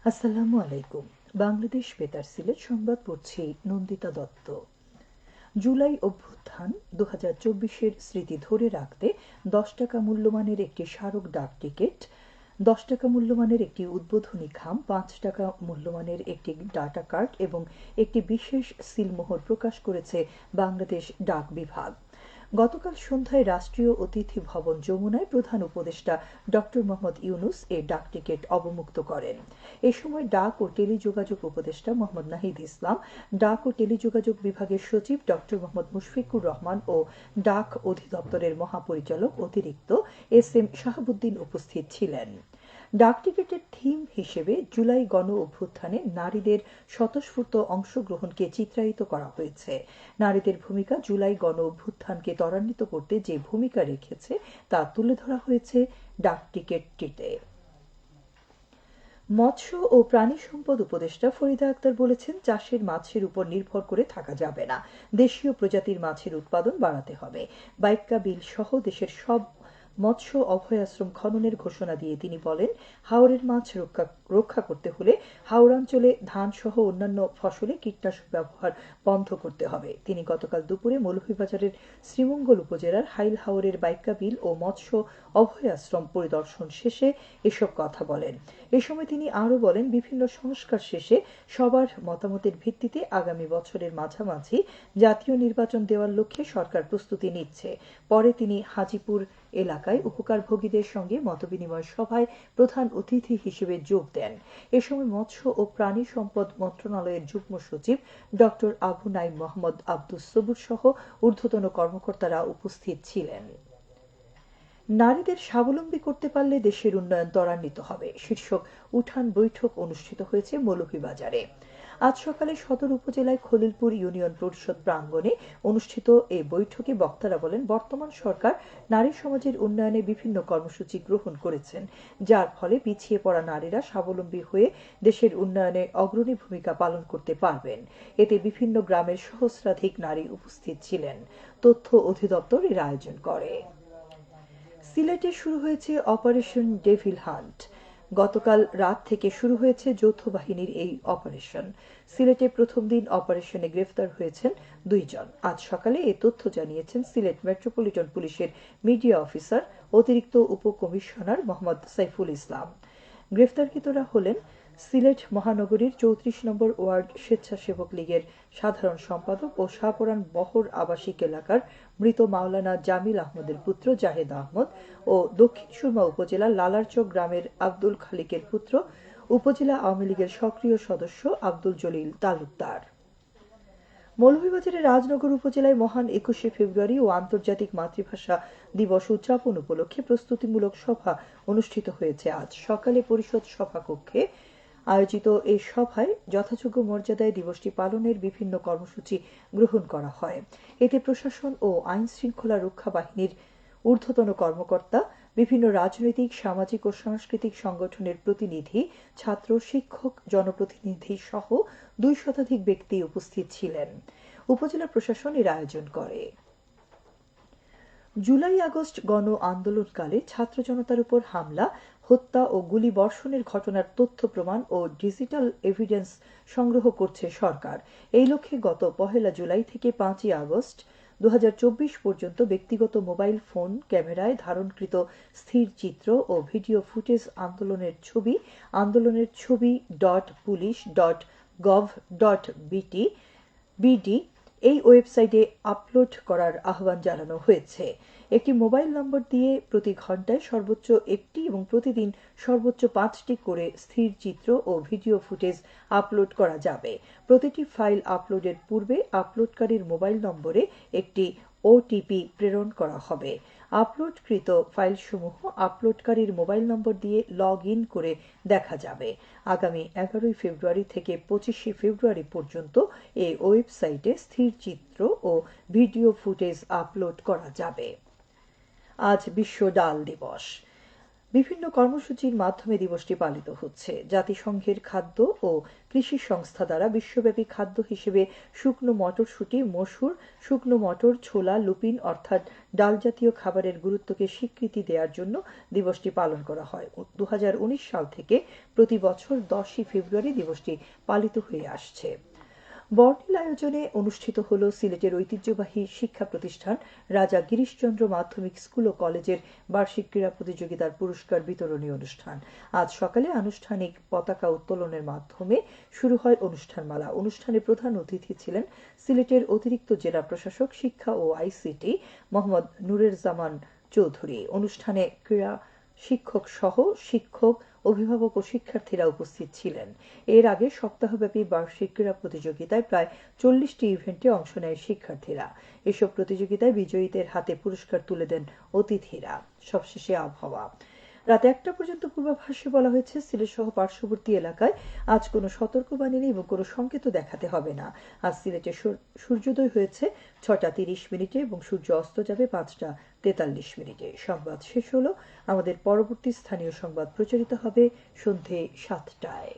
আসসালামু আলাইকুম। বাংলাদেশ বেতার সিলেট সংবাদ পড়ছি নন্দিতা দত্ত। জুলাই অভ্যুত্থান 2024-এর স্মৃতি ধরে রাখতে 10 টাকা মূল্যমানের একটি স্মারক ডাক টিকিট, 10 টাকা মূল্যমানের একটি উদ্বোধনী খাম, 5 টাকা মূল্যমানের একটি ডাটা কার্ড এবং একটি বিশেষ সিলমোহর প্রকাশ করেছে বাংলাদেশ ডাক বিভাগ। গতকাল সন্ধ্যায় রাষ্ট্রীয় অতিথি ভবন যমুনায় প্রধান উপদেষ্টা ডক্টর মোহাম্মদ ইউনূস এ ডাক টিকিট অবমুক্ত করেন। এ সময় ডাক ও টেলিযোগাযোগ উপদেষ্টা মোহাম্মদ নাহিদ ইসলাম, ডাক ও টেলিযোগাযোগ বিভাগের সচিব ডক্টর মোহাম্মদ মুশফিকুর রহমান ও ডাক অধিদপ্তরের মহাপরিচালক অতিরিক্ত এস.এম. শাহাবুদ্দিন উপস্থিত ছিলেন। ডাক টিকিটের থিম হিসেবে জুলাই গণ অভ্যুত্থানে নারীদের স্বতঃস্ফূর্ত অংশগ্রহণকে চিত্রায়িত করা হয়েছে। নারীদের ভূমিকা জুলাই গণ অভ্যুত্থানকে ত্বরান্বিত করতে যে ভূমিকা রেখেছে তা তুলে ধরা হয়েছে ডাক টিকিটটিতে। মৎস্য ও প্রাণী সম্পদ উপদেষ্টা ফরিদা আক্তার বলেছেন, চাষের মাছের উপর নির্ভর করে থাকা যাবে না, দেশীয় প্রজাতির মাছের উৎপাদন বাড়াতে হবে। বাইক্কা বিল সহ দেশের সব মৎস্য অভয়াশ্রম খননের ঘোষণা দিয়ে তিনি বলেন, হাওরের মাছ রক্ষা করতে হলে হাওড়াঞ্চলে ধান সহ অন্যান্য ফসলে কীটনাশক ব্যবহার বন্ধ করতে হবে। তিনি গতকাল দুপুরে মৌলভীবাজারের শ্রীমঙ্গল উপজেলার হাইল হাওরের বাইক্কা বিল ও মৎস্য অভয়াশ্রম পরিদর্শন শেষে এসব কথা বলেন। এ সময় তিনি আরও বলেন, বিভিন্ন সংস্কার শেষে সবার মতামতের ভিত্তিতে আগামী বছরের মাঝামাঝি জাতীয় নির্বাচন দেওয়ার লক্ষ্যে সরকার প্রস্তুতি নিচ্ছে। পরে তিনি হাজীপুর এলাকায় উপকারভোগীদের সঙ্গে মতবিনিময় সভায় প্রধান অতিথি হিসেবে যোগ দেন। এ সময় মৎস্য ও প্রাণী সম্পদ মন্ত্রণালয়ের যুগ্ম সচিব ডক্টর আবু নাইম মোহাম্মদ আব্দুস সবুর সহ ঊর্ধ্বতন কর্মকর্তারা উপস্থিত ছিলেন। নারীদের স্বাবলম্বী করতে পারলে দেশের উন্নয়ন ত্বরান্বিত হবে শীর্ষক উঠান বৈঠক অনুষ্ঠিত হয়েছে মৌলভীবাজারে। আজ সকালে সদর উপজেলায় খলিলপুর ইউনিয়ন পরিষদ প্রাঙ্গণে অনুষ্ঠিত এই বৈঠকে বক্তারা বলেন, বর্তমান সরকার নারী সমাজের উন্নয়নে বিভিন্ন কর্মসূচি গ্রহণ করেছেন, যার ফলে পিছিয়ে পড়া নারীরা স্বাবলম্বী হয়ে দেশের উন্নয়নে অগ্রণী ভূমিকা পালন করতে পারবেন। এতে বিভিন্ন গ্রামের সহস্রাধিক নারী উপস্থিত ছিলেন। তথ্য অধিদপ্তর এর আয়োজন করে। সিলেটে শুরু হয়েছে অপারেশন ডেভিল হান্ট। গতকাল রাত থেকে শুরু হয়েছে যৌথ বাহিনীর এই অপারেশন। সিলেটে প্রথম দিন অপারেশনে গ্রেফতার হয়েছেন 2 জন। আজ সকালে এ তথ্য জানিয়েছেন সিলেট মেট্রোপলিটন পুলিশের মিডিয়া অফিসার অতিরিক্ত উপকমিশনার মোহাম্মদ সাইফুল ইসলাম। গ্রেফতারকৃতরা হলেন সিলেট মহানগরীর 34 নম্বর ওয়ার্ড স্বেচ্ছাসেবক লীগের সাধারণ সম্পাদক ও শাহপরান বহর আবাসিক এলাকার মৃত মাওলানা জামিল আহমদের পুত্র জাহেদ আহমদ ও দক্ষিণ সুরমা উপজেলার লালারচক গ্রামের আব্দুল খালিকের পুত্র উপজেলা আওয়ামী লীগের সক্রিয় সদস্য আব্দুল জলিল তালুকদার। মৌলভীবাজারের রাজনগর উপজেলায় মহান 21শে ফেব্রুয়ারি ও আন্তর্জাতিক মাতৃভাষা দিবস উদযাপন উপলক্ষে প্রস্তুতিমূলক সভা অনুষ্ঠিত হয়েছে। আজ সকালে পরিষদ সভাকক্ষে আয়োজিত এই সভায় যথাযোগ্য মর্যাদায় দিবসটি পালনের বিভিন্ন কর্মসূচি গ্রহণ করা হয়। এতে প্রশাসন ও আইন শৃঙ্খলা রক্ষা বাহিনীর ঊর্ধ্বতন কর্মকর্তা, বিভিন্ন রাজনৈতিক, সামাজিক ও সাংস্কৃতিক সংগঠনের প্রতিনিধি, ছাত্র, শিক্ষক, জনপ্রতিনিধি সহ 2 শতাধিক ব্যক্তি উপস্থিত ছিলেন। উপজেলা প্রশাসন এর আয়োজন করে। জুলাই আগস্ট গণ আন্দোলনকালে ছাত্র জনতার উপর হামলা, হত্যা ও গুলিবর্ষণের ঘটনার তথ্য প্রমাণ ও ডিজিটাল এভিডেন্স সংগ্রহ করছে সরকার। এই লক্ষ্যে গত 1 জুলাই থেকে 5 আগস্ট 2024 পর্যন্ত ব্যক্তিগত মোবাইল ফোন ক্যামেরায় ধারণকৃত স্থির চিত্র ও ভিডিও ফুটেজ আন্দোলনের ছবি .pulish.gov.bd এই ওয়েবসাইটে আপলোড করার আহ্বান জানানো হয়েছে। একটি মোবাইল নম্বর দিয়ে প্রতি ঘন্টায় সর্বোচ্চ 1টি এবং প্রতিদিন সর্বোচ্চ 5টি করে স্থির চিত্র ও ভিডিও ফুটেজ আপলোড করা যাবে। প্রতিটি ফাইল আপলোডের পূর্বে আপলোডকারীর মোবাইল নম্বরে একটি ওটিপি প্রেরণ করা হবে। আপলোডকৃত ফাইলসমূহ আপলোডকারীর মোবাইল নম্বর দিয়ে লগ ইন করে দেখা যাবে। আগামী 11 ফেব্রুয়ারি থেকে 25 ফেব্রুয়ারি পর্যন্ত এই ওয়েবসাইটে স্থির চিত্র ও ভিডিও ফুটেজ আপলোড করা যাবে। আজ বিশ্ব ডাল দিবস। বিভিন্ন কর্মসূচির মাধ্যমে দিবসটি পালিত হচ্ছে। জাতিসংঘের খাদ্য ও কৃষি সংস্থা দ্বারা বিশ্বব্যাপী খাদ্য হিসেবে শুকনো মটরশুঁটি, মসুর, শুকনো মটর, ছোলা, লুপিন অর্থাৎ ডাল জাতীয় খাবারের গুরুত্বকে স্বীকৃতি দেওয়ার জন্য দিবসটি পালন করা হয়। 2019 সাল থেকে প্রতি বছর 10ই ফেব্রুয়ারি দিবসটি পালিত হয়ে আসছে। বর্ণিল আয়োজনে অনুষ্ঠিত হল সিলেটের ঐতিহ্যবাহী শিক্ষা প্রতিষ্ঠান রাজা গিরিশচন্দ্র মাধ্যমিক স্কুল ও কলেজের বার্ষিক ক্রীড়া প্রতিযোগিতার পুরস্কার বিতরণী অনুষ্ঠান। আজ সকালে আনুষ্ঠানিক পতাকা উত্তোলনের মাধ্যমে শুরু হয় অনুষ্ঠানমালা। অনুষ্ঠানে প্রধান অতিথি ছিলেন সিলেটের অতিরিক্ত জেলা প্রশাসক শিক্ষা ও আইসিটি মোহাম্মদ নুরের জামান চৌধুরী। অনুষ্ঠানে ক্রীড়া শিক্ষক সহ শিক্ষক, অভিভাবক ও শিক্ষার্থীরা উপস্থিত ছিলেন। এর আগে সপ্তাহব্যাপী বার্ষিক ক্রীড়া প্রতিযোগিতায় প্রায় 40টি ইভেন্টে অংশ নেয় শিক্ষার্থীরা। এসব প্রতিযোগিতায় বিজয়ীদের হাতে পুরস্কার তুলে দেন অতিথিরা। সবশেষে আবহাওয়া। রাত 1টা পর্যন্ত পূর্বাভাসে বলা হয়েছে সিলেট সহ পার্শ্ববর্তী এলাকায় আজ কোনো সতর্কবাণী নেই এবং কোনো সংকেতও দেখাতে হবে না। আজ সিলেটে সূর্যোদয় হয়েছে 6টা 30 মিনিটে এবং সূর্য অস্ত যাবে 5টা 43 মিনিটে। সংবাদ শেষ হলো। আমাদের পরবর্তী স্থানীয় সংবাদ প্রচারিত হবে সন্ধে 7টায়।